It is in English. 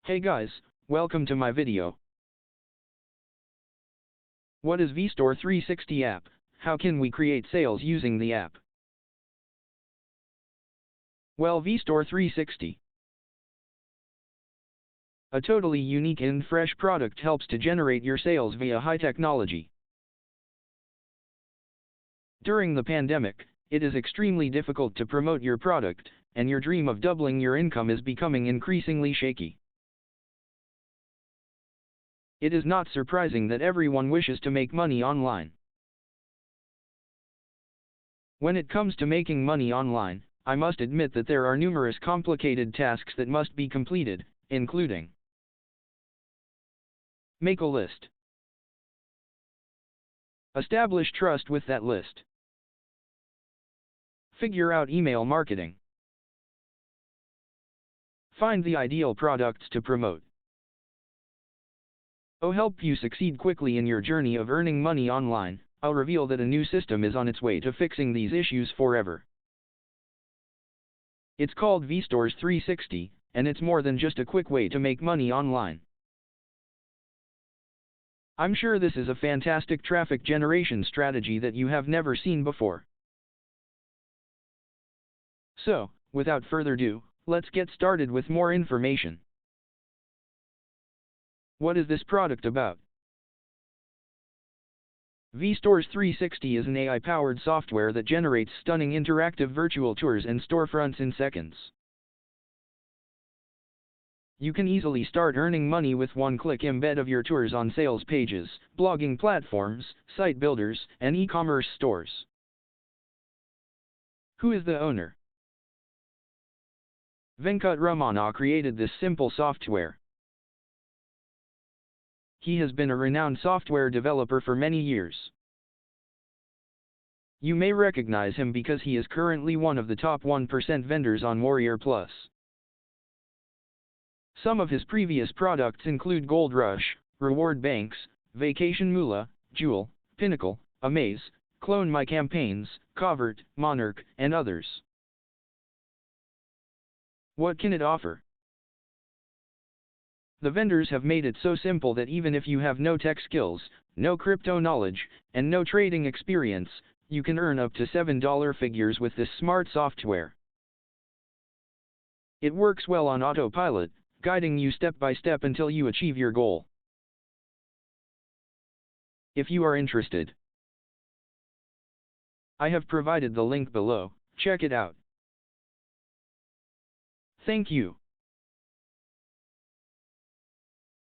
Hey guys, welcome to my video. What is Vstore360 app? How can we create sales using the app? Well, Vstore360, a totally unique and fresh product, helps to generate your sales via high technology. During the pandemic, it is extremely difficult to promote your product, and your dream of doubling your income is becoming increasingly shaky. It is not surprising that everyone wishes to make money online. When it comes to making money online, I must admit that there are numerous complicated tasks that must be completed, including: make a list, establish trust with that list, figure out email marketing, find the ideal products to promote. To help you succeed quickly in your journey of earning money online, I'll reveal that a new system is on its way to fixing these issues forever. It's called Vstores360, and it's more than just a quick way to make money online. I'm sure this is a fantastic traffic generation strategy that you have never seen before. So, without further ado, let's get started with more information. What is this product about? Vstores360 is an AI-powered software that generates stunning interactive virtual tours and storefronts in seconds. You can easily start earning money with one-click embed of your tours on sales pages, blogging platforms, site builders, and e-commerce stores. Who is the owner? Venkatramana created this simple software. He has been a renowned software developer for many years. You may recognize him because he is currently one of the top 1% vendors on Warrior Plus. Some of his previous products include Gold Rush, Reward Banks, Vacation Moolah, Jewel, Pinnacle, Amaze, Clone My Campaigns, Covert, Monarch, and others. What can it offer? The vendors have made it so simple that even if you have no tech skills, no crypto knowledge, and no trading experience, you can earn up to $7 figures with this smart software. It works well on autopilot, guiding you step by step until you achieve your goal. If you are interested, I have provided the link below. Check it out. Thank you.